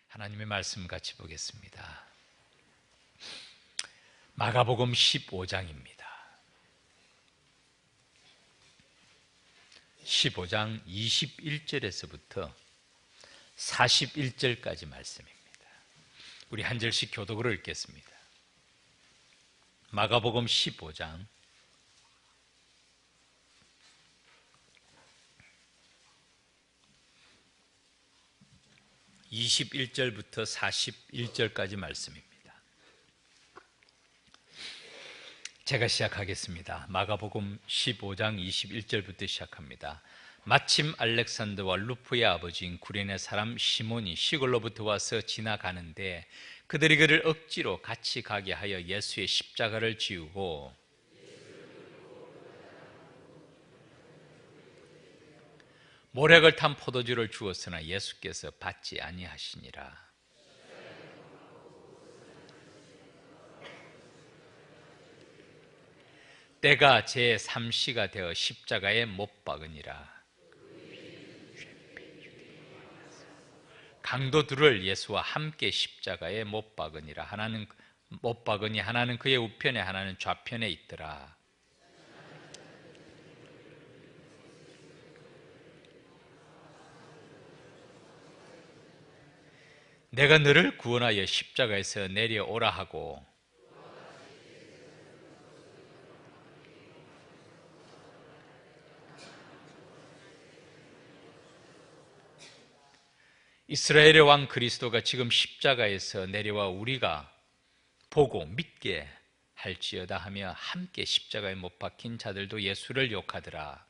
하나님의 말씀 같이 보겠습니다. 마가복음 15장입니다. 15장 21절에서부터 41절까지 말씀입니다. 우리 한 절씩 교독으로 읽겠습니다. 마가복음 15장 21절부터 41절까지 말씀입니다. 제가 시작하겠습니다. 마가복음 15장 21절부터 시작합니다. 마침 알렉산더와 루프의 아버지인 구레네 사람 시몬이 시골로부터 와서 지나가는데 그들이 그를 억지로 같이 가게 하여 예수의 십자가를 지우고 모략을 탄 포도주를 주었으나 예수께서 받지 아니하시니라. 때가 제3시가 되어 십자가에 못 박으니라. 강도 둘을 예수와 함께 십자가에 못 박으니라. 하나는 못 박으니 하나는 그의 우편에 하나는 좌편에 있더라. 내가 너를 구원하여 십자가에서 내려오라 하고 이스라엘의 왕 그리스도가 지금 십자가에서 내려와 우리가 보고 믿게 할지어다 하며 함께 십자가에 못 박힌 자들도 예수를 욕하더라.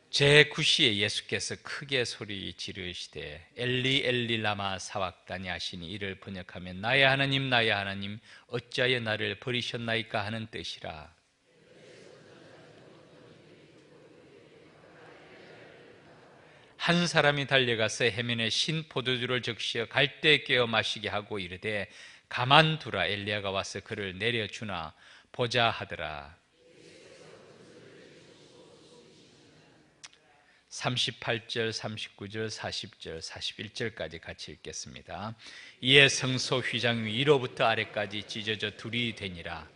제9시에 예수께서 크게 소리 지르시되 엘리 엘리 라마 사왁다니 하시니 이를 번역하면 나의 하나님 어찌하여 나를 버리셨나이까 하는 뜻이라. 한 사람이 달려가서 해면에 신 포도주를 적시어 갈대에 깨어 마시게 하고 이르되 가만두라, 엘리야가 와서 그를 내려주나 보자 하더라. 38절, 39절, 40절, 41절까지 같이 읽겠습니다. 이에 성소 휘장 위로부터 아래까지 찢어져 둘이 되니라.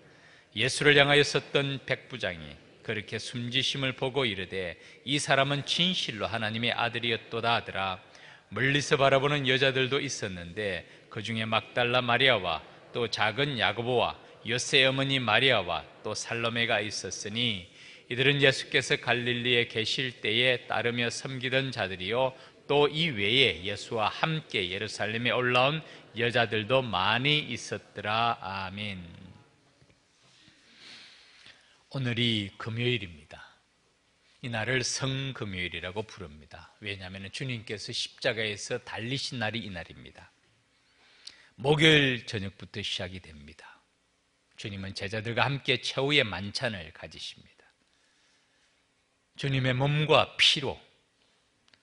예수를 향하여 섰던 백부장이 그렇게 숨지심을 보고 이르되 이 사람은 진실로 하나님의 아들이었도다 하더라. 멀리서 바라보는 여자들도 있었는데 그 중에 막달라 마리아와 또 작은 야고보와 요새 어머니 마리아와 또 살로메가 있었으니 이들은 예수께서 갈릴리에 계실 때에 따르며 섬기던 자들이요 또 이 외에 예수와 함께 예루살렘에 올라온 여자들도 많이 있었더라. 아멘. 오늘이 금요일입니다. 이날을 성금요일이라고 부릅니다. 왜냐하면 주님께서 십자가에서 달리신 날이 이날입니다. 목요일 저녁부터 시작이 됩니다. 주님은 제자들과 함께 최후의 만찬을 가지십니다. 주님의 몸과 피로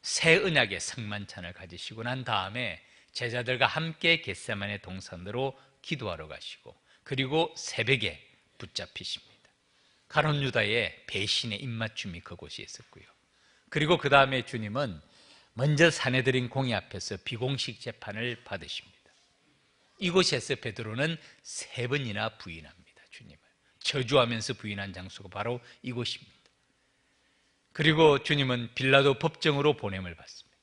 새 언약의 성만찬을 가지시고 난 다음에 제자들과 함께 겟세마네 동산으로 기도하러 가시고 그리고 새벽에 붙잡히십니다. 가룟 유다의 배신의 입맞춤이 그곳에 있었고요. 그리고 그 다음에 주님은 먼저 사내들인 공의 앞에서 비공식 재판을 받으십니다. 이곳에서 베드로는 3번이나 부인합니다. 주님을 저주하면서 부인한 장소가 바로 이곳입니다. 그리고 주님은 빌라도 법정으로 보냄을 받습니다.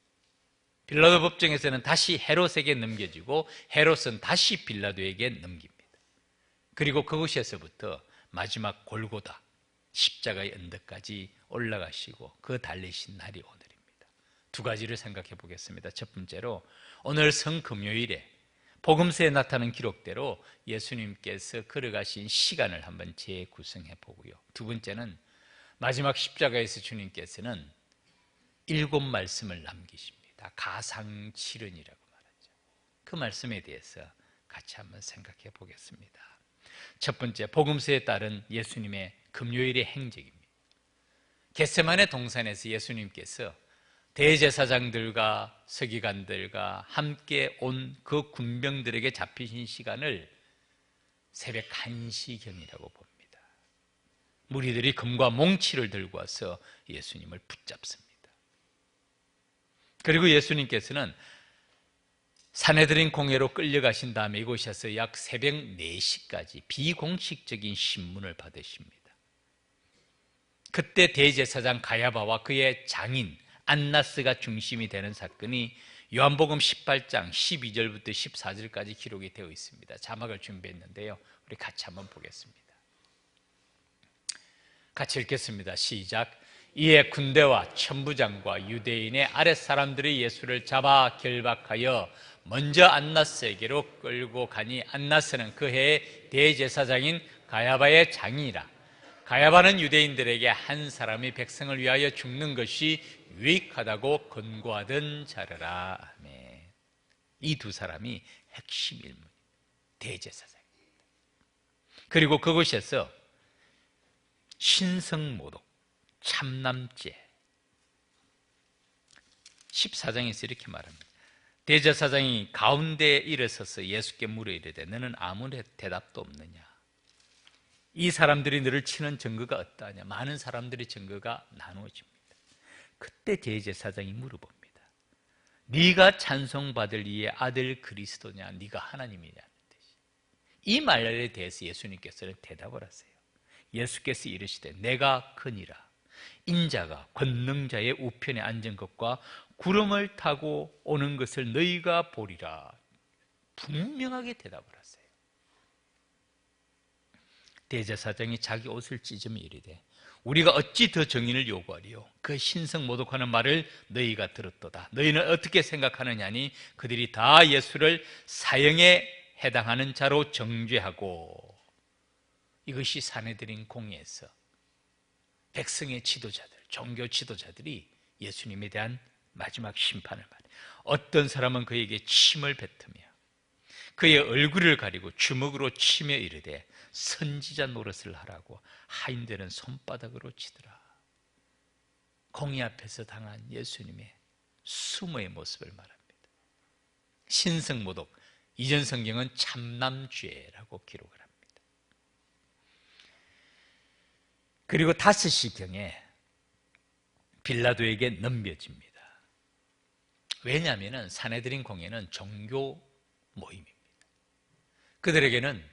빌라도 법정에서는 다시 헤롯에게 넘겨지고 헤롯은 다시 빌라도에게 넘깁니다. 그리고 그곳에서부터 마지막 골고다 십자가의 언덕까지 올라가시고 그 달리신 날이 오늘입니다. 두 가지를 생각해 보겠습니다. 첫 번째로 오늘 성금요일에 복음서에 나타난 기록대로 예수님께서 걸어가신 시간을 한번 재구성해 보고요. 두 번째는 마지막 십자가에서 주님께서는 7말씀을 남기십니다. 가상칠언이라고 말하죠. 그 말씀에 대해서 같이 한번 생각해 보겠습니다. 첫 번째, 복음서에 따른 예수님의 금요일의 행적입니다. 겟세마네 동산에서 예수님께서 대제사장들과 서기관들과 함께 온 그 군병들에게 잡히신 시간을 새벽 1시경이라고 봅니다. 무리들이 금과 몽치를 들고 와서 예수님을 붙잡습니다. 그리고 예수님께서는 산헤드린 공회로 끌려가신 다음에 이곳에서 약 새벽 4시까지 비공식적인 신문을 받으십니다. 그때 대제사장 가야바와 그의 장인 안나스가 중심이 되는 사건이 요한복음 18장 12절부터 14절까지 기록이 되어 있습니다. 자막을 준비했는데요, 우리 같이 한번 보겠습니다. 같이 읽겠습니다. 시작. 이에 군대와 천부장과 유대인의 아랫사람들이 예수를 잡아 결박하여 먼저 안나스에게로 끌고 가니 안나스는 그 해의 대제사장인 가야바의 장인이라. 가야바는 유대인들에게 한 사람이 백성을 위하여 죽는 것이 유익하다고 권고하던 자르라. 아멘. 이 두 사람이 핵심 인물, 대제사장입니다. 그리고 그곳에서 신성모독, 참남죄, 14장에서 이렇게 말합니다. 대제사장이 가운데에 일어서서 예수께 물어 이르되 너는 아무 대답도 없느냐? 이 사람들이 너를 치는 증거가 어떠하냐? 많은 사람들의 증거가 나누어집니다. 그때 대제사장이 물어봅니다. 네가 찬송받을 이의 아들 그리스도냐? 네가 하나님이냐는 뜻이. 이 말에 대해서 예수님께서는 대답을 하세요. 예수께서 이르시되 내가 그니라. 인자가 권능자의 우편에 앉은 것과 구름을 타고 오는 것을 너희가 보리라. 분명하게 대답을 하세요. 대제사장이 자기 옷을 찢으며 이르되 우리가 어찌 더 정인을 요구하리요? 그 신성 모독하는 말을 너희가 들었도다. 너희는 어떻게 생각하느냐니 그들이 다 예수를 사형에 해당하는 자로 정죄하고. 이것이 산헤드린 공회에서 백성의 지도자들, 종교 지도자들이 예수님에 대한 마지막 심판을 받아요. 어떤 사람은 그에게 침을 뱉으며 그의 얼굴을 가리고 주먹으로 치며 이르되 선지자 노릇을 하라고 하인들은 손바닥으로 치더라. 공의 앞에서 당한 예수님의 수모의 모습을 말합니다. 신성모독, 이전 성경은 참남죄라고 기록을 합니다. 그리고 5시경에 빌라도에게 넘겨집니다. 왜냐하면 산헤드린 공회는 종교 모임입니다. 그들에게는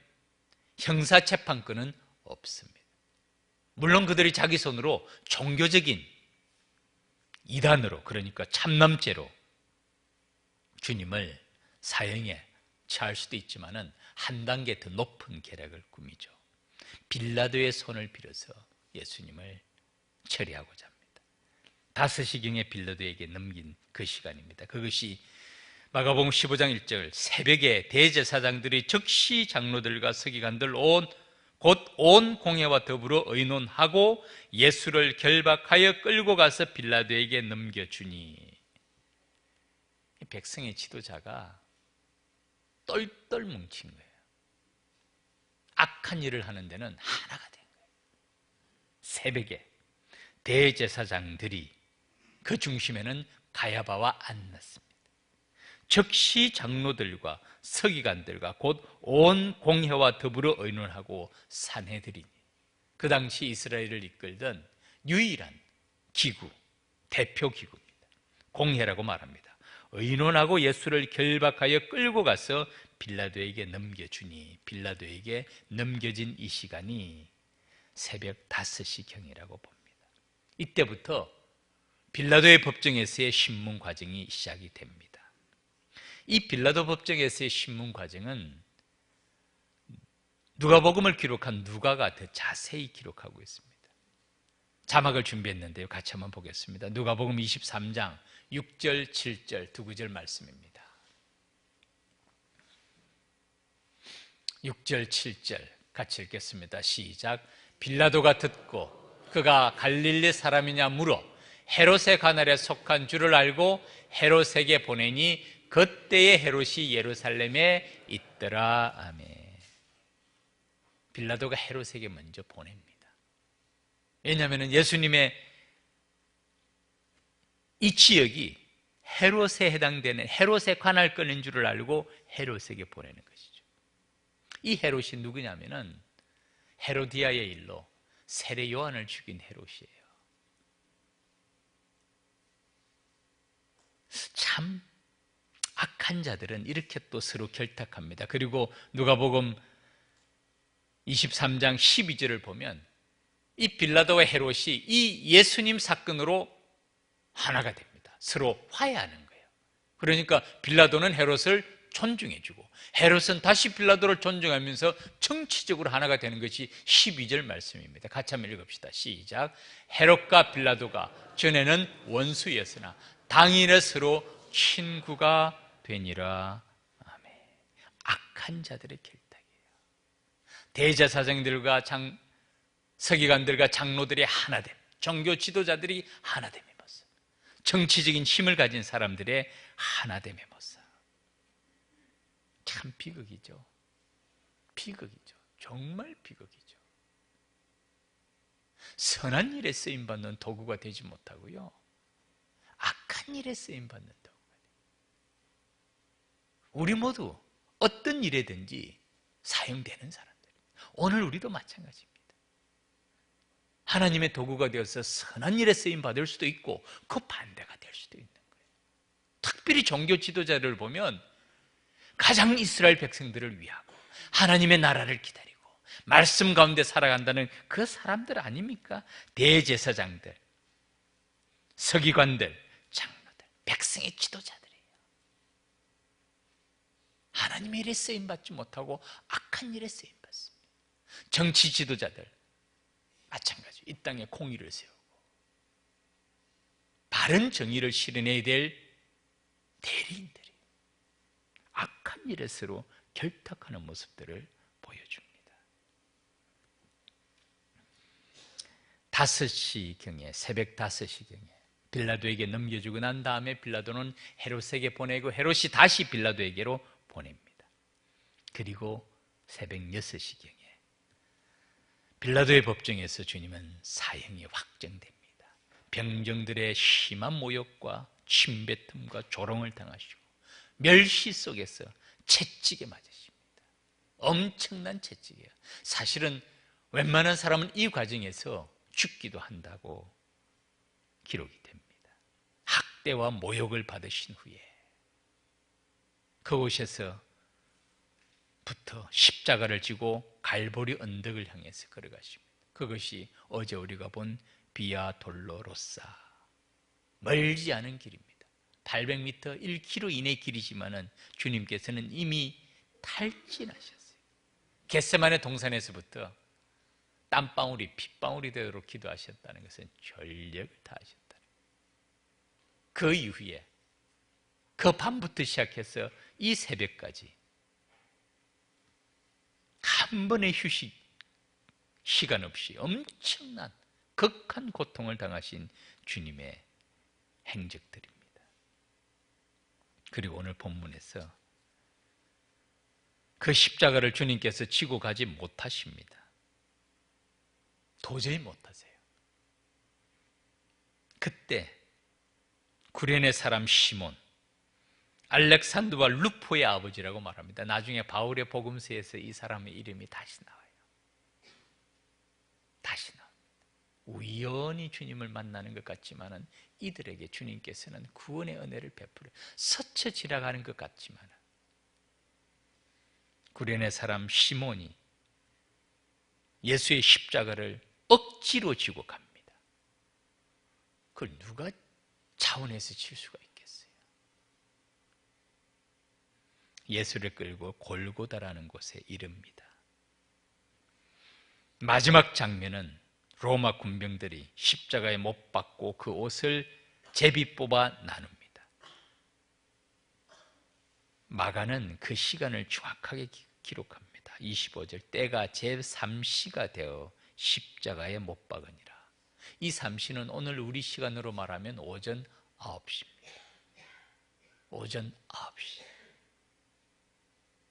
형사재판권은 없습니다. 물론 그들이 자기 손으로 종교적인 이단으로, 그러니까 참남죄로 주님을 사형에 처할 수도 있지만 한 단계 더 높은 계략을 꾸미죠. 빌라도의 손을 빌어서 예수님을 처리하고자 합니다. 5시경에 빌라도에게 넘긴 그 시간입니다. 그것이 마가복음 15장 1절 새벽에 대제사장들이 즉시 장로들과 서기관들 곧 온 공회와 더불어 의논하고 예수를 결박하여 끌고 가서 빌라도에게 넘겨주니, 백성의 지도자가 똘똘 뭉친 거예요. 악한 일을 하는 데는 하나가 된 거예요. 새벽에 대제사장들이, 그 중심에는 가야바와 안나스입니다. 즉시 장로들과 서기관들과 곧 온 공회와 더불어 의논하고 산헤드리니, 그 당시 이스라엘을 이끌던 유일한 기구, 대표 기구입니다. 공회라고 말합니다. 의논하고 예수를 결박하여 끌고 가서 빌라도에게 넘겨주니, 빌라도에게 넘겨진 이 시간이 새벽 5시경이라고 봅니다. 이때부터 빌라도의 법정에서의 신문 과정이 시작이 됩니다. 이 빌라도 법정에서의 신문 과정은 누가복음을 기록한 누가가 더 자세히 기록하고 있습니다. 자막을 준비했는데요, 같이 한번 보겠습니다. 누가복음 23장 6절, 7절 두 구절 말씀입니다. 6절, 7절 같이 읽겠습니다. 시작. 빌라도가 듣고 그가 갈릴리 사람이냐 물어 헤롯의 관할에 속한 줄을 알고 헤롯에게 보내니 그때의 헤롯이 예루살렘에 있더라. 아멘. 빌라도가 헤롯에게 먼저 보냅니다. 왜냐하면 예수님의 이 지역이 헤롯에 해당되는, 헤롯의 관할 끄는 줄을 알고 헤롯에게 보내는 것이죠. 이 헤롯이 누구냐면은 헤로디아의 일로 세례 요한을 죽인 헤롯이에요. 참 악한 자들은 이렇게 또 서로 결탁합니다. 그리고 누가복음 23장 12절을 보면 이 빌라도와 헤롯이 이 예수님 사건으로 하나가 됩니다. 서로 화해하는 거예요. 그러니까 빌라도는 헤롯을 존중해주고 헤롯은 다시 빌라도를 존중하면서 정치적으로 하나가 되는 것이 12절 말씀입니다. 같이 한번 읽읍시다. 시작. 헤롯과 빌라도가 전에는 원수였으나 당일에 서로 친구가 되니라. 아멘. 악한 자들의 결탁이에요. 대제사장들과 서기관들과 장로들이 하나됨, 종교 지도자들이 하나됨의 모습, 정치적인 힘을 가진 사람들의 하나됨의 모습. 참 비극이죠. 비극이죠. 정말 비극이죠. 선한 일에 쓰임받는 도구가 되지 못하고요, 악한 일에 쓰임받는 도구가 돼요. 우리 모두 어떤 일에든지 사용되는 사람들. 오늘 우리도 마찬가지입니다. 하나님의 도구가 되어서 선한 일에 쓰임받을 수도 있고 그 반대가 될 수도 있는 거예요. 특별히 종교 지도자를 보면 가장 이스라엘 백성들을 위하고 하나님의 나라를 기다리고 말씀 가운데 살아간다는 그 사람들 아닙니까? 대제사장들, 서기관들, 장로들, 백성의 지도자들이에요. 하나님의 일에 쓰임받지 못하고 악한 일에 쓰임받습니다. 정치 지도자들 마찬가지. 이 땅에 공의를 세우고 바른 정의를 실현해야 될 대리인들이 악한 일에 서로 결탁하는 모습들을 보여줍니다. 5시경에, 새벽 5시경에 빌라도에게 넘겨주고 난 다음에 빌라도는 헤롯에게 보내고 헤롯이 다시 빌라도에게로 보냅니다. 그리고 새벽 6시경에 빌라도의 법정에서 주님은 사형이 확정됩니다. 병정들의 심한 모욕과 침뱉음과 조롱을 당하시고 멸시 속에서 채찍에 맞으십니다. 엄청난 채찍이에요. 사실은 웬만한 사람은 이 과정에서 죽기도 한다고 기록이 됩니다. 학대와 모욕을 받으신 후에 그곳에서부터 십자가를 지고 갈보리 언덕을 향해서 걸어가십니다. 그것이 어제 우리가 본 비아 돌로로사, 멀지 않은 길입니다. 800m, 1km 이내 길이지만은 주님께서는 이미 탈진하셨어요. 겟세마네 동산에서부터 땀방울이 핏방울이 되도록 기도하셨다는 것은 전력을 다하셨다는 거예요. 그 이후에 그 밤부터 시작해서 이 새벽까지 한 번의 휴식 시간 없이 엄청난 극한 고통을 당하신 주님의 행적들입니다. 그리고 오늘 본문에서 그 십자가를 주님께서 지고 가지 못하십니다. 도저히 못하세요. 그때 구레네 사람 시몬, 알렉산드와 루포의 아버지라고 말합니다. 나중에 바울의 복음서에서 이 사람의 이름이 다시 나와요. 다시 나옵니다. 우연히 주님을 만나는 것 같지만은 이들에게 주님께서는 구원의 은혜를 베풀어 스쳐 지나가는 것 같지만은 구레네 사람 시몬이 예수의 십자가를 억지로 지고 갑니다. 그걸 누가 차원에서 칠 수가 있겠어요? 예수를 끌고 골고다라는 곳에 이릅니다. 마지막 장면은 로마 군병들이 십자가에 못 박고 그 옷을 제비 뽑아 나눕니다. 마가는 그 시간을 정확하게 기록합니다. 25절, 때가 제3시가 되어 십자가에 못 박으니라. 이 3시는 오늘 우리 시간으로 말하면 오전 9시입니다. 오전 9시.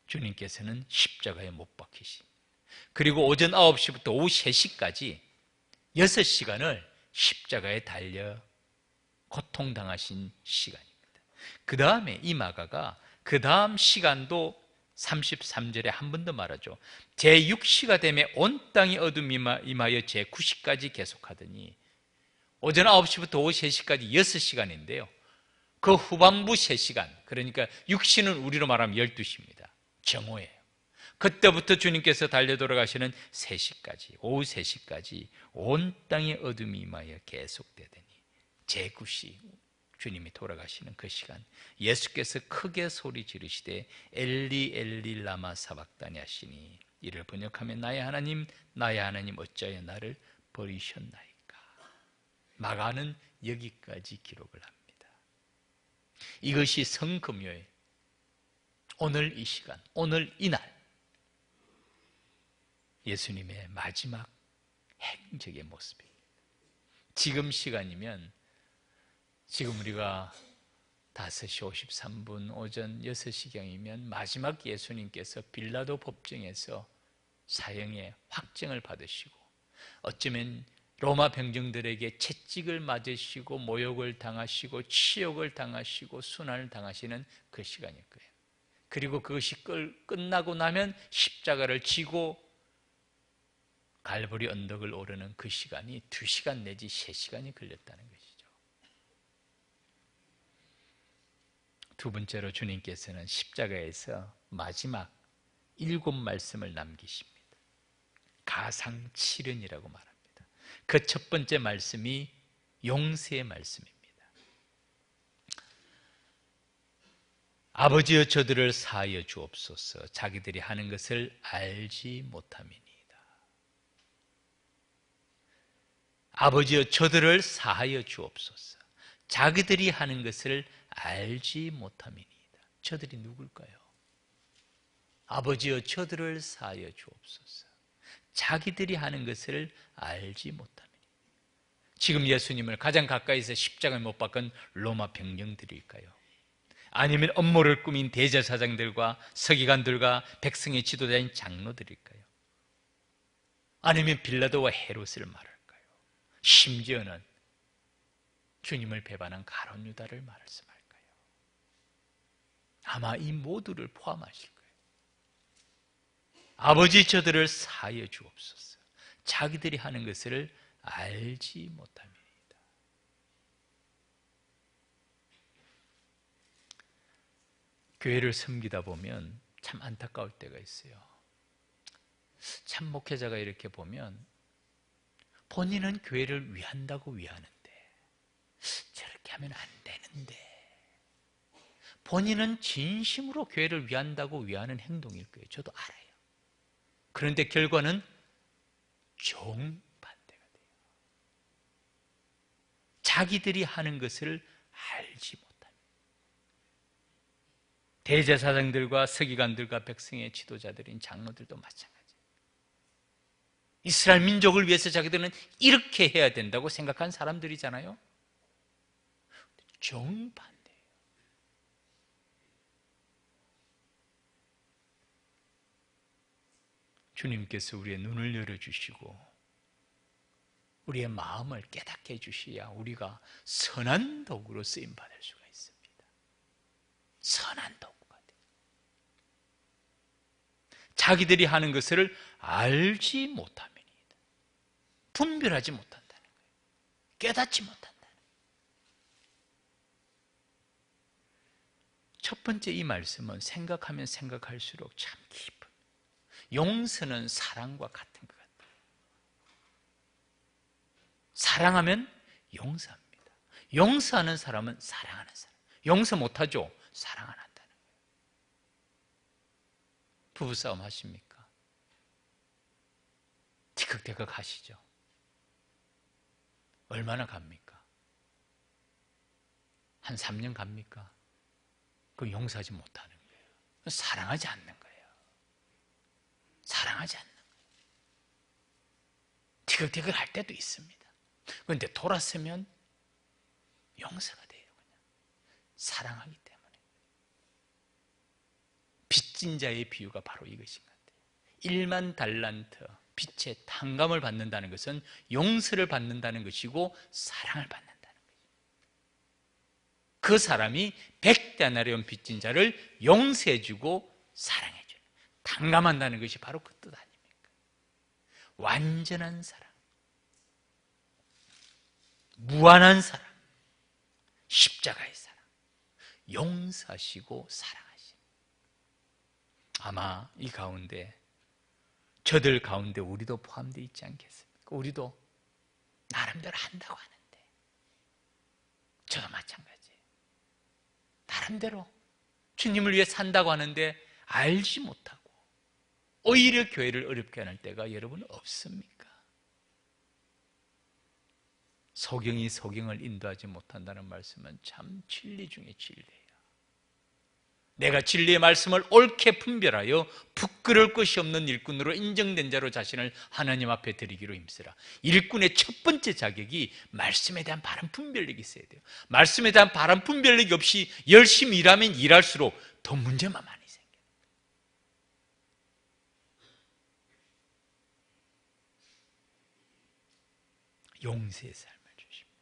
주님께서는 십자가에 못 박히십니다. 그리고 오전 9시부터 오후 3시까지 6시간을 십자가에 달려 고통당하신 시간입니다. 그 다음에 이 마가가 그 다음 시간도 33절에 한 번 더 말하죠. 제6시가 되면 온 땅이 어둠이 임하여 제9시까지 계속하더니 오전 9시부터 오후 3시까지 6시간인데요. 그 후반부 3시간, 그러니까 육신은 우리로 말하면 12시입니다. 정오예요. 그때부터 주님께서 달려 돌아가시는 3시까지, 오후 3시까지 온 땅에 어둠이 임하여 계속되더니 제9시 주님이 돌아가시는 그 시간, 예수께서 크게 소리 지르시되 엘리 엘리 라마 사박다니 하시니, 이를 번역하면 나의 하나님 어찌하여 나를 버리셨나이까. 마가는 여기까지 기록을 합니다. 이것이 성금요일, 오늘 이 시간, 오늘 이날 예수님의 마지막 행적의 모습입니다. 지금 시간이면, 지금 우리가 5시 53분 오전 6시경이면 마지막 예수님께서 빌라도 법정에서 사형의 확정을 받으시고, 어쩌면 로마 병정들에게 채찍을 맞으시고 모욕을 당하시고 치욕을 당하시고 순환을 당하시는 그 시간일 거예요. 그리고 그것이 끝나고 나면 십자가를 지고 갈보리 언덕을 오르는 그 시간이 2시간 내지 3시간이 걸렸다는 것이죠. 두 번째로 주님께서는 십자가에서 마지막 7말씀을 남기십니다. 가상칠언이라고 말합니다. 그 첫 번째 말씀이 용서의 말씀입니다. 아버지여 저들을 사하여 주옵소서, 자기들이 하는 것을 알지 못함이니이다. 아버지여 저들을 사하여 주옵소서, 자기들이 하는 것을 알지 못함이니이다. 저들이 누굴까요? 아버지여 저들을 사하여 주옵소서, 자기들이 하는 것을 알지 못함이니이다. 지금 예수님을 가장 가까이서 십자가에 못 박은 로마 병정들일까요? 아니면 음모를 꾸민 대제사장들과 서기관들과 백성의 지도자인 장로들일까요? 아니면 빌라도와 헤롯을 말할까요? 심지어는 주님을 배반한 가룟 유다를 말씀할까요? 아마 이 모두를 포함하실 거예요. 아버지 저들을 사하여 주옵소서, 자기들이 하는 것을 알지 못함이니이다. 교회를 섬기다 보면 참 안타까울 때가 있어요. 참 목회자가 이렇게 보면 본인은 교회를 위한다고 위하는데 저렇게 하면 안 되는데, 본인은 진심으로 교회를 위한다고 위하는 행동일 거예요. 저도 알아요. 그런데 결과는 정반대가 돼요. 자기들이 하는 것을 알지 못합니다. 대제사장들과 서기관들과 백성의 지도자들인 장로들도 마찬가지예요. 이스라엘 민족을 위해서 자기들은 이렇게 해야 된다고 생각한 사람들이잖아요. 정반대예요. 주님께서 우리의 눈을 열어주시고 우리의 마음을 깨닫게 해주셔야 우리가 선한 도구로 쓰임받을 수가 있습니다. 선한 도구가 돼요. 자기들이 하는 것을 알지 못함이니이다. 분별하지 못한다는 거예요. 깨닫지 못한다는 거예요. 첫 번째 이 말씀은 생각하면 생각할수록 참 깊은, 용서는 사랑과 같은 것 같아요. 사랑하면 용서합니다. 용서하는 사람은 사랑하는 사람. 용서 못하죠? 사랑 안 한다는 거예요. 부부싸움 하십니까? 티격태격 하시죠? 얼마나 갑니까? 한 3년 갑니까? 그럼 용서하지 못하는 거예요. 사랑하지 않는 거예요. 사랑하지 않는 거예요. 티격태격 할 때도 있습니다. 그런데 돌아서면 용서가 돼요. 그냥 사랑하기 때문에. 빚진 자의 비유가 바로 이것인 것 같아요. 1만 달란트 빚의 탕감을 받는다는 것은 용서를 받는다는 것이고 사랑을 받는다는 것이죠. 그 사람이 100데나리온 빚진 자를 용서해주고 사랑해주는, 탕감한다는 것이 바로 그 뜻 아닙니까? 완전한 사랑, 무한한 사랑, 십자가의 사랑. 용서하시고 사랑하십니다. 아마 이 가운데 저들 가운데 우리도 포함되어 있지 않겠습니까? 우리도 나름대로 한다고 하는데 저도 마찬가지예요. 나름대로 주님을 위해 산다고 하는데 알지 못하고 오히려 교회를 어렵게 하는 때가 여러분 없습니까? 소경이 소경을 인도하지 못한다는 말씀은 참 진리 중에 진리예요. 내가 진리의 말씀을 옳게 분별하여 부끄러울 것이 없는 일꾼으로 인정된 자로 자신을 하나님 앞에 드리기로 힘쓰라. 일꾼의 첫 번째 자격이 말씀에 대한 바른 분별력이 있어야 돼요. 말씀에 대한 바른 분별력이 없이 열심히 일하면 일할수록 더 문제만 많이 생겨요. 용서의 삶을 주십니다.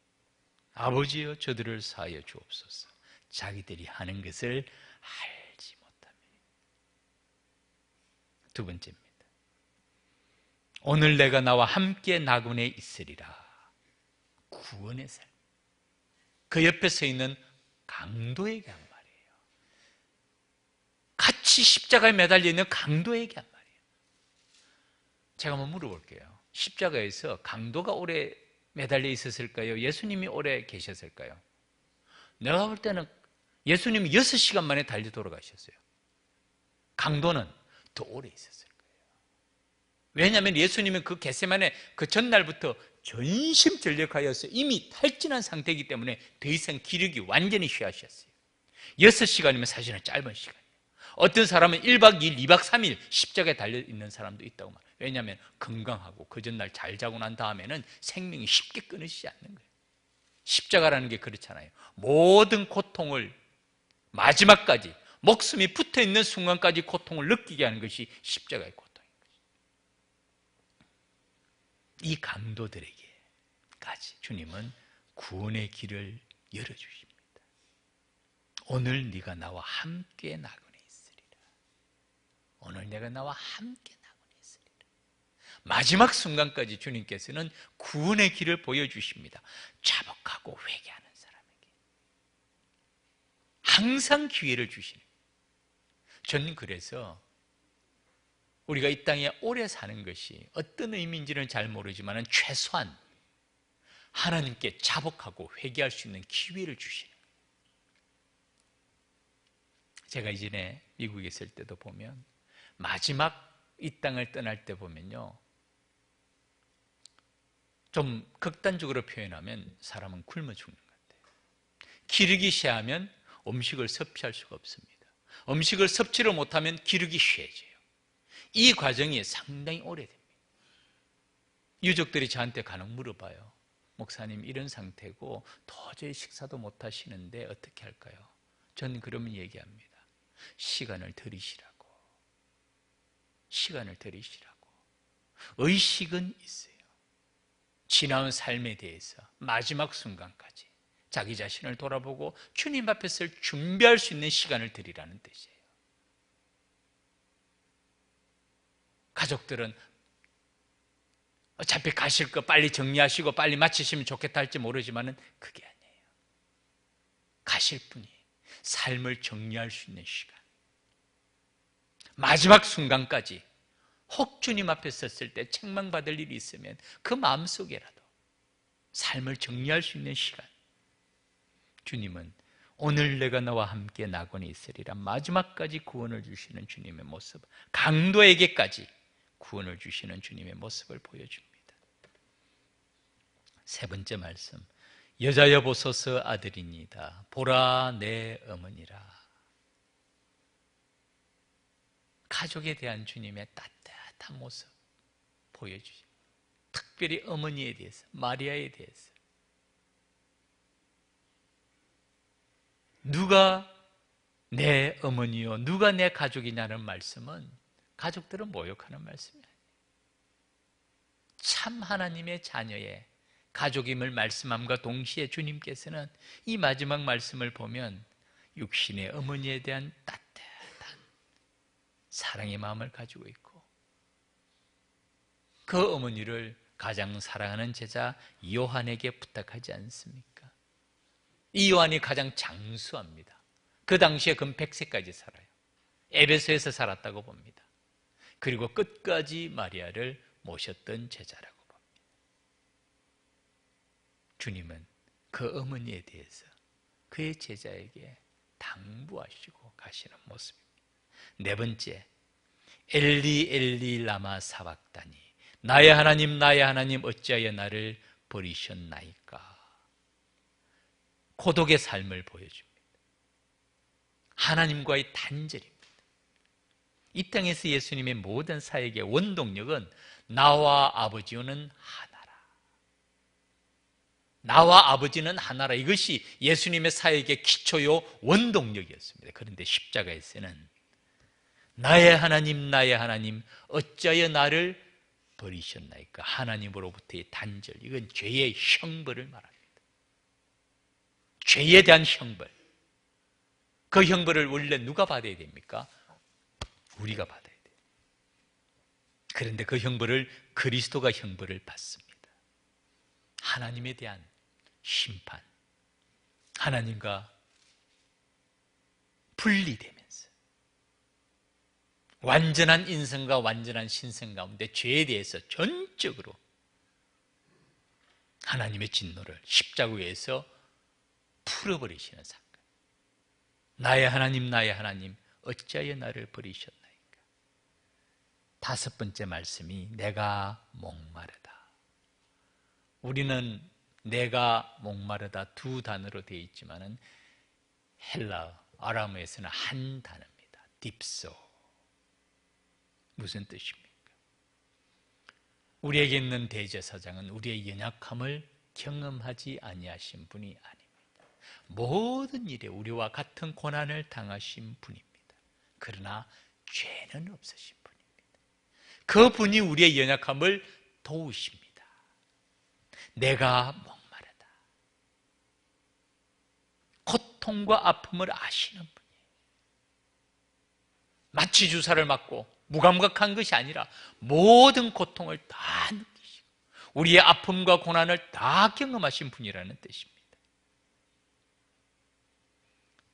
아버지여 저들을 사하여 주옵소서. 자기들이 하는 것을 알지 못하며. 두 번째입니다. 오늘 내가 나와 함께 나그네 있으리라. 구원의 삶. 그 옆에 서 있는 강도에게 한 말이에요. 같이 십자가에 매달려 있는 강도에게 한 말이에요. 제가 한번 물어볼게요. 십자가에서 강도가 오래 매달려 있었을까요? 예수님이 오래 계셨을까요? 내가 볼 때는 예수님이 6시간 만에 달려 돌아가셨어요. 강도는 더 오래 있었을 거예요. 왜냐하면 예수님은 그 겟세마네 그 전날부터 전심전력하여서 이미 탈진한 상태이기 때문에 더 이상 기력이 완전히 쇠하셨어요. 6시간이면 사실은 짧은 시간이에요. 어떤 사람은 1박 2일, 2박 3일 십자가에 달려있는 사람도 있다고 말해요. 왜냐하면 건강하고 그 전날 잘 자고 난 다음에는 생명이 쉽게 끊어지지 않는 거예요. 십자가라는 게 그렇잖아요. 모든 고통을 마지막까지 목숨이 붙어있는 순간까지 고통을 느끼게 하는 것이 십자가의 고통인 거죠. 이 강도들에게까지 주님은 구원의 길을 열어주십니다. 오늘 네가 나와 함께 나그네 있으리라. 오늘 내가 나와 함께 나그네 있으리라. 마지막 순간까지 주님께서는 구원의 길을 보여주십니다. 자복하고 회개하는 사람에게 항상 기회를 주시는 거예요. 저는 그래서 우리가 이 땅에 오래 사는 것이 어떤 의미인지는 잘 모르지만 최소한 하나님께 자복하고 회개할 수 있는 기회를 주시는 거예요. 제가 이전에 미국에 있을 때도 보면 마지막 이 땅을 떠날 때 보면요, 좀 극단적으로 표현하면 사람은 굶어 죽는 것 같아요. 기력이 쇠하면 음식을 섭취할 수가 없습니다. 음식을 섭취를 못하면 기력이 쇠해져요. 이 과정이 상당히 오래됩니다. 유족들이 저한테 간혹 물어봐요. 목사님 이런 상태고 도저히 식사도 못 하시는데 어떻게 할까요? 저는 그러면 얘기합니다. 시간을 들이시라고. 시간을 들이시라고. 의식은 있어요. 지나온 삶에 대해서 마지막 순간까지 자기 자신을 돌아보고 주님 앞에 설 준비할 수 있는 시간을 드리라는 뜻이에요. 가족들은 어차피 가실 거 빨리 정리하시고 빨리 마치시면 좋겠다 할지 모르지만 그게 아니에요. 가실 분이 삶을 정리할 수 있는 시간, 마지막 순간까지 혹 주님 앞에 섰을 때 책망받을 일이 있으면 그 마음속에라도 삶을 정리할 수 있는 시간, 주님은 오늘 내가 너와 함께 나그네 있으리라 마지막까지 구원을 주시는 주님의 모습, 강도에게까지 구원을 주시는 주님의 모습을 보여줍니다. 세 번째 말씀, 여자여 보소서 아들이니이다. 보라 내 어머니라. 가족에 대한 주님의 따뜻한 모습 보여주십니다. 특별히 어머니에 대해서, 마리아에 대해서. 누가 내 어머니요, 누가 내 가족이냐는 말씀은 가족들을 모욕하는 말씀이 아니에요. 참 하나님의 자녀의 가족임을 말씀함과 동시에 주님께서는 이 마지막 말씀을 보면 육신의 어머니에 대한 따뜻한 사랑의 마음을 가지고 있고, 그 어머니를 가장 사랑하는 제자 요한에게 부탁하지 않습니까? 이 요한이 가장 장수합니다. 그 당시에 금 100세까지 살아요. 에베소에서 살았다고 봅니다. 그리고 끝까지 마리아를 모셨던 제자라고 봅니다. 주님은 그 어머니에 대해서 그의 제자에게 당부하시고 가시는 모습입니다. 네 번째, 엘리 엘리 라마 사박다니, 나의 하나님 나의 하나님 어찌하여 나를 버리셨나이까. 고독의 삶을 보여줍니다. 하나님과의 단절입니다. 이 땅에서 예수님의 모든 사역의 원동력은 나와 아버지는 하나라. 나와 아버지는 하나라. 이것이 예수님의 사역의 기초요 원동력이었습니다. 그런데 십자가에서는 나의 하나님 어찌하여 나를 버리셨나이까. 하나님으로부터의 단절, 이건 죄의 형벌을 말합니다. 죄에 대한 형벌. 그 형벌을 원래 누가 받아야 됩니까? 우리가 받아야 돼요. 그런데 그 형벌을 그리스도가 형벌을 받습니다. 하나님에 대한 심판, 하나님과 분리되면서 완전한 인성과 완전한 신성 가운데 죄에 대해서 전적으로 하나님의 진노를 십자가에서 풀어버리시는 사건. 나의 하나님 어찌하여 나를 버리셨나이까. 다섯 번째 말씀이 내가 목마르다. 우리는 내가 목마르다 두 단어로 되어 있지만은 헬라 아람어에서는 한 단어입니다. 딥소. 무슨 뜻입니까? 우리에게 있는 대제사장은 우리의 연약함을 경험하지 아니하신 분이 아닙니다. 모든 일에 우리와 같은 고난을 당하신 분입니다. 그러나 죄는 없으신 분입니다. 그 분이 우리의 연약함을 도우십니다. 내가 목마르다. 고통과 아픔을 아시는 분이에요. 마취 주사를 맞고 무감각한 것이 아니라 모든 고통을 다 느끼시고 우리의 아픔과 고난을 다 경험하신 분이라는 뜻입니다.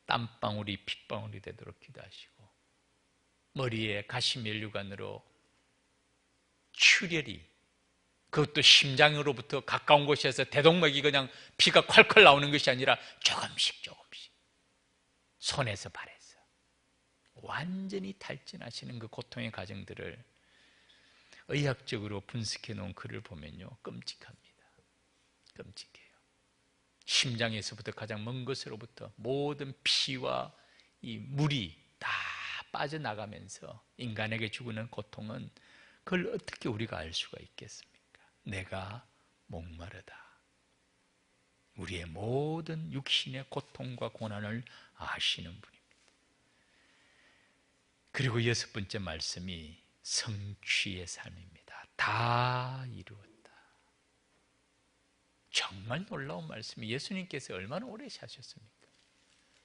땀방울이 핏방울이 되도록 기도하시고 머리에 가시면류관으로 출혈이, 그것도 심장으로부터 가까운 곳에서 대동맥이 그냥 피가 콸콸 나오는 것이 아니라 조금씩 손에서 발에서 완전히 탈진하시는 그 고통의 과정들을 의학적으로 분석해 놓은 글을 보면요, 끔찍합니다. 끔찍해요. 심장에서부터 가장 먼 곳으로부터 모든 피와 이 물이 다 빠져나가면서 인간에게 주는 고통은 그걸 어떻게 우리가 알 수가 있겠습니까? 내가 목마르다. 우리의 모든 육신의 고통과 고난을 아시는 분입니다. 그리고 여섯 번째 말씀이 성취의 삶입니다. 다 이루었다. 정말 놀라운 말씀이, 예수님께서 얼마나 오래 사셨습니까?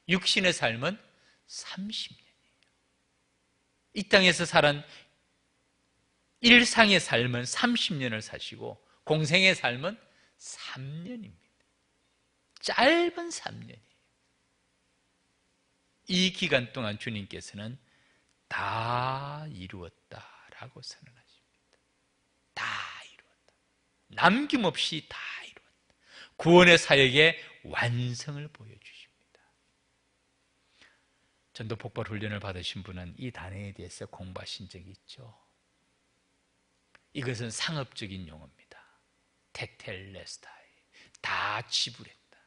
육신의 삶은 30년이에요. 이 땅에서 살은 일상의 삶은 30년을 사시고 공생의 삶은 3년입니다. 짧은 3년이에요. 이 기간 동안 주님께서는 다 이루었다라고 선언하십니다. 다 이루었다. 남김없이 다 이루었다. 구원의 사역의 완성을 보여주십니다. 전도 폭발 훈련을 받으신 분은 이 단어에 대해서 공부하신 적이 있죠. 이것은 상업적인 용어입니다. 테텔레스타이, 다 지불했다.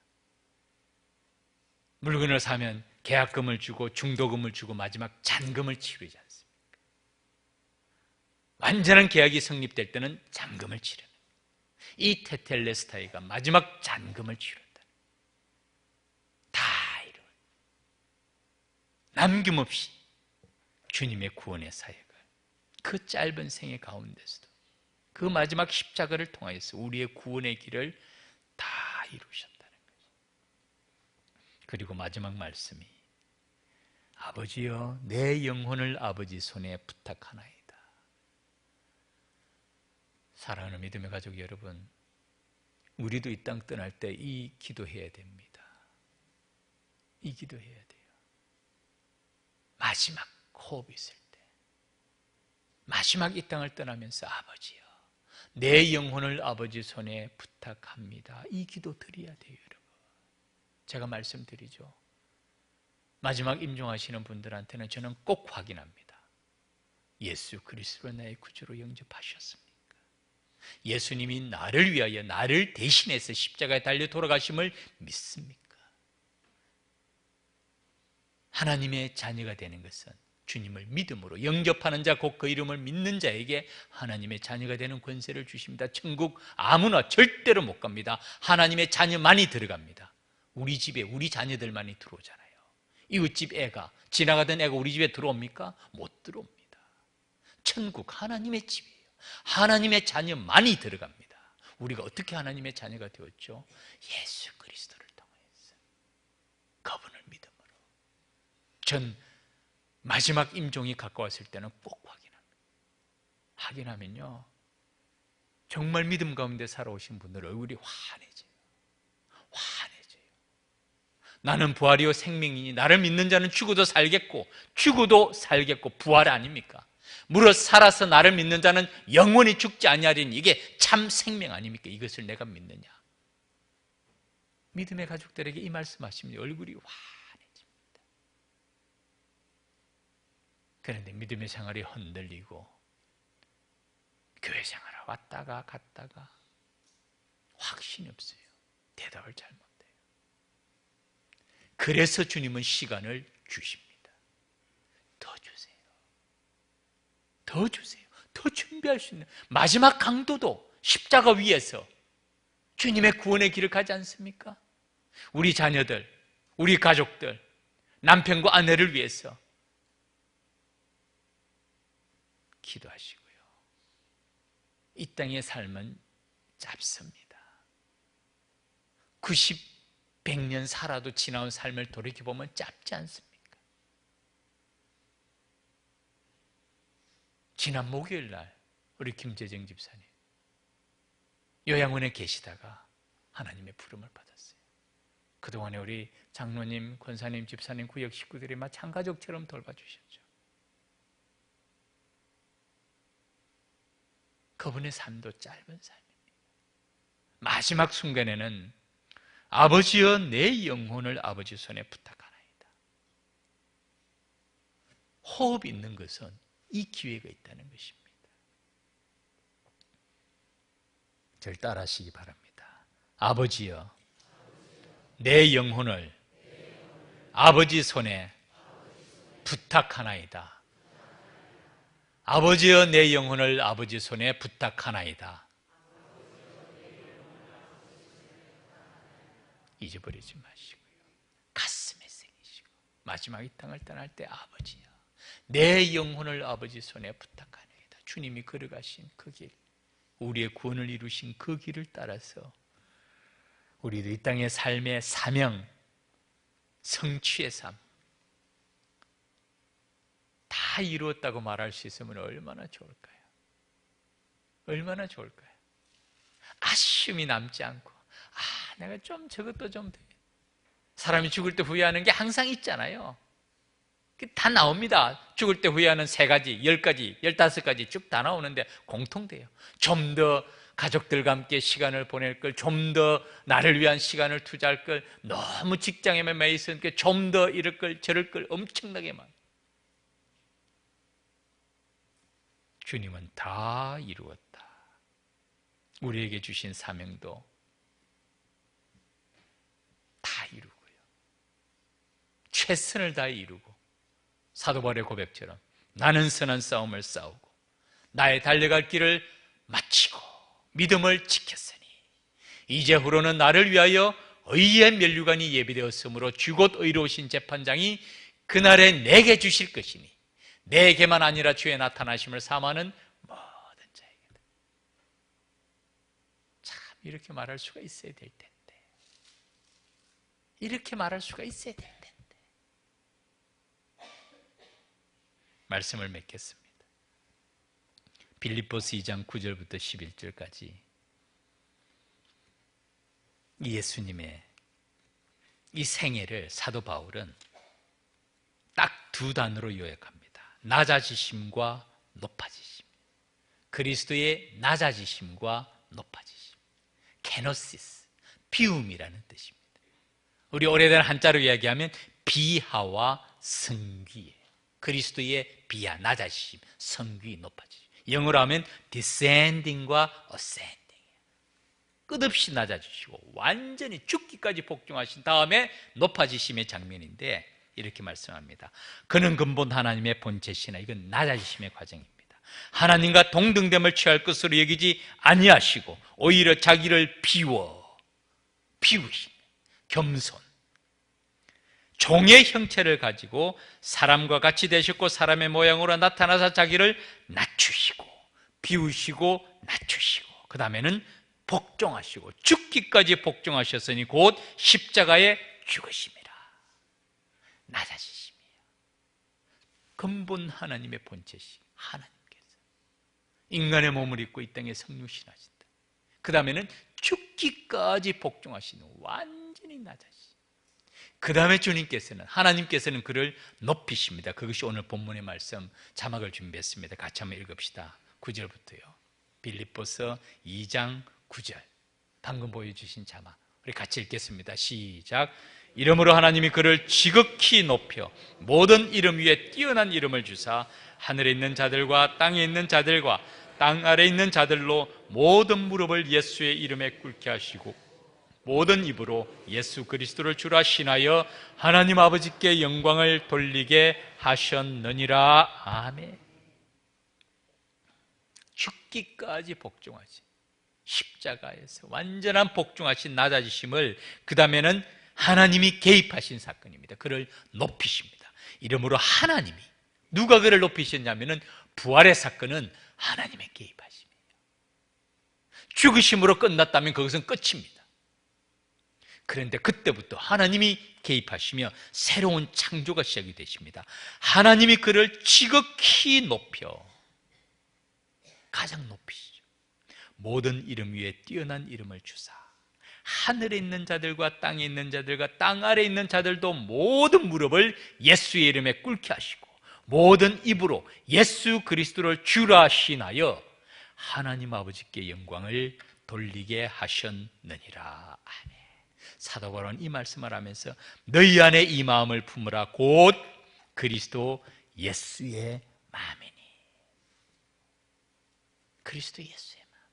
물건을 사면 계약금을 주고 중도금을 주고 마지막 잔금을 치르지 않습니까? 완전한 계약이 성립될 때는 잔금을 치르는, 이 테텔레스타이가 마지막 잔금을 치른다. 다 이루어 남김없이 주님의 구원의 사역을 그 짧은 생애 가운데서도 그 마지막 십자가를 통하여서 우리의 구원의 길을 다 이루셨다는 거죠. 그리고 마지막 말씀이 아버지여 내 영혼을 아버지 손에 부탁하나이다. 사랑하는 믿음의 가족 여러분, 우리도 이 땅 떠날 때 이 기도해야 됩니다. 이 기도해야 돼요. 마지막 호흡이 있을 때, 마지막 이 땅을 떠나면서 아버지요, 내 영혼을 아버지 손에 부탁합니다. 이 기도 드려야 돼요, 여러분. 제가 말씀드리죠. 마지막 임종하시는 분들한테는 저는 꼭 확인합니다. 예수 그리스도를 나의 구주로 영접하셨습니까? 예수님이 나를 위하여 나를 대신해서 십자가에 달려 돌아가심을 믿습니까? 하나님의 자녀가 되는 것은 주님을 믿음으로 영접하는 자, 곧 그 이름을 믿는 자에게 하나님의 자녀가 되는 권세를 주십니다. 천국 아무나 절대로 못 갑니다. 하나님의 자녀만이 들어갑니다. 우리 집에 우리 자녀들만이 들어오잖아요. 이웃집 애가, 지나가던 애가 우리 집에 들어옵니까? 못 들어옵니다. 천국 하나님의 집이에요. 하나님의 자녀만이 들어갑니다. 우리가 어떻게 하나님의 자녀가 되었죠? 예수 그리스도를 통해서, 그분을 믿음으로. 전 마지막 임종이 가까웠을 때는 꼭 확인합니다. 확인하면요, 정말 믿음 가운데 살아오신 분들 얼굴이 환해져요. 환해져요. 나는 부활이요 생명이니 나를 믿는 자는 죽어도 살겠고 죽어도 살겠고, 부활 아닙니까? 무릇 살아서 나를 믿는 자는 영원히 죽지 아니하리니, 이게 참 생명 아닙니까? 이것을 내가 믿느냐? 믿음의 가족들에게 이 말씀하시면 얼굴이 환해집니다. 그런데 믿음의 생활이 흔들리고 교회 생활을 왔다가 갔다가 확신이 없어요. 대답을 잘 못해요. 그래서 주님은 시간을 주십니다. 더 주세요. 더 주세요. 더 준비할 수 있는 마지막 강도도 십자가 위에서 주님의 구원의 길을 가지 않습니까? 우리 자녀들, 우리 가족들, 남편과 아내를 위해서 기도하시고요. 이 땅의 삶은 짧습니다. 90, 100년 살아도 지나온 삶을 돌이켜보면 짧지 않습니까? 지난 목요일 날 우리 김재정 집사님 요양원에 계시다가 하나님의 부름을 받았어요. 그동안에 우리 장로님, 권사님, 집사님, 구역 식구들이 마찬 가족처럼 돌봐주셨죠. 그분의 삶도 짧은 삶입니다. 마지막 순간에는 아버지여 내 영혼을 아버지 손에 부탁하나이다. 호흡이 있는 것은 이 기회가 있다는 것입니다. 저를 따라하시기 바랍니다. 아버지여 내 영혼을 아버지 손에 부탁하나이다. 아버지여 내 영혼을 아버지 손에 부탁하나이다. 잊어버리지 마시고요. 가슴에 새기시고 마지막 이 땅을 떠날 때 아버지여 내 영혼을 아버지 손에 부탁하나이다. 주님이 걸어가신 그 길, 우리의 구원을 이루신 그 길을 따라서 우리도 이 땅의 삶의 사명, 성취의 삶 다 이루었다고 말할 수 있으면 얼마나 좋을까요? 얼마나 좋을까요? 아쉬움이 남지 않고 내가 좀 저것도 좀 돼. 사람이 죽을 때 후회하는 게 항상 있잖아요. 다 나옵니다. 죽을 때 후회하는 3가지, 10가지, 15가지 쭉 다 나오는데 공통돼요. 좀 더 가족들과 함께 시간을 보낼 걸, 좀 더 나를 위한 시간을 투자할 걸, 너무 직장에만 매여 있으니까 좀 더 이럴 걸 저럴 걸 엄청나게 많아요. 주님은 다 이루었다. 우리에게 주신 사명도 다 이루고요. 최선을 다해 이루고 사도 바울의 고백처럼 나는 선한 싸움을 싸우고 나의 달려갈 길을 마치고 믿음을 지켰으니 이제후로는 나를 위하여 의의 면류관이 예비되었으므로 주곧 의로우신 재판장이 그날에 내게 주실 것이니 내게만 아니라 주의 나타나심을 사모하는 모든 자에게. 참 이렇게 말할 수가 있어야 될 텐데, 이렇게 말할 수가 있어야 될 텐데. 말씀을 맺겠습니다. 빌립보스 2장 9절부터 11절까지 예수님의 이 생애를 사도 바울은 딱 두 단어로 요약합니다. 낮아지심과 높아지심. 그리스도의 낮아지심과 높아지심. 케노시스, 비움이라는 뜻입니다. 우리 오래된 한자로 이야기하면 비하와 성귀예요. 그리스도의 비하, 낮아지심, 성귀, 높아지심. 영어로 하면 descending과 ascending. 끝없이 낮아지시고 완전히 죽기까지 복종하신 다음에 높아지심의 장면인데 이렇게 말씀합니다. 그는 근본 하나님의 본체시나 이건 낮아지심의 과정입니다. 하나님과 동등됨을 취할 것으로 여기지 아니하시고 오히려 자기를 비우시며 겸손, 종의 형체를 가지고 사람과 같이 되셨고 사람의 모양으로 나타나서 자기를 낮추시고 비우시고 낮추시고 그 다음에는 복종하시고 죽기까지 복종하셨으니 곧 십자가에 죽으심이라. 낮아지심이에요. 근본 하나님의 본체시 하나님께서 인간의 몸을 입고 이 땅에 성육신하신다. 그 다음에는 죽기까지 복종하시는 완전히 낮아지심. 그 다음에 주님께서는 하나님께서는 그를 높이십니다. 그것이 오늘 본문의 말씀 자막을 준비했습니다. 같이 한번 읽읍시다. 9절부터요. 빌립보서 2장 9절 방금 보여주신 자막 우리 같이 읽겠습니다. 시작. 이름으로 하나님이 그를 지극히 높여 모든 이름 위에 뛰어난 이름을 주사 하늘에 있는 자들과 땅에 있는 자들과 땅 아래에 있는 자들로 모든 무릎을 예수의 이름에 꿇게 하시고 모든 입으로 예수 그리스도를 주라 신하여 하나님 아버지께 영광을 돌리게 하셨느니라. 아멘. 죽기까지 복종하신 십자가에서 완전한 복종하신 낮아지심을 그 다음에는 하나님이 개입하신 사건입니다. 그를 높이십니다. 이러므로 하나님이 누가 그를 높이셨냐면은 부활의 사건은 하나님의 개입하심이에요. 죽으심으로 끝났다면 그것은 끝입니다. 그런데 그때부터 하나님이 개입하시며 새로운 창조가 시작이 되십니다. 하나님이 그를 지극히 높여 가장 높이시죠. 모든 이름 위에 뛰어난 이름을 주사 하늘에 있는 자들과 땅에 있는 자들과 땅 아래에 있는 자들도 모든 무릎을 예수의 이름에 꿇게 하시고 모든 입으로 예수 그리스도를 주라 신하여 하나님 아버지께 영광을 돌리게 하셨느니라. 아멘. 사도 바울은 이 말씀을 하면서 너희 안에 이 마음을 품으라 곧 그리스도 예수의 마음이니. 그리스도 예수의 마음.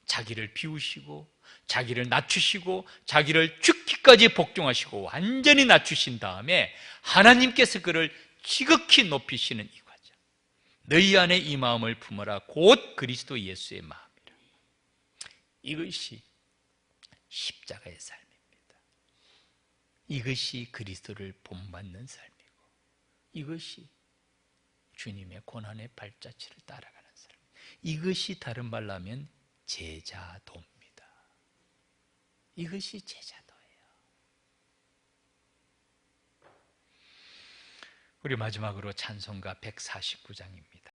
자기를 비우시고 자기를 낮추시고 자기를 죽기까지 복종하시고 완전히 낮추신 다음에 하나님께서 그를 지극히 높이시는 이 과정. 너희 안에 이 마음을 품어라 곧 그리스도 예수의 마음이라. 이것이 십자가의 삶입니다. 이것이 그리스도를 본받는 삶이고 이것이 주님의 고난의 발자취를 따라가는 삶. 이것이 다른 말로 하면 제자도입니다. 이것이 제자도예요. 우리 마지막으로 찬송가 149장입니다.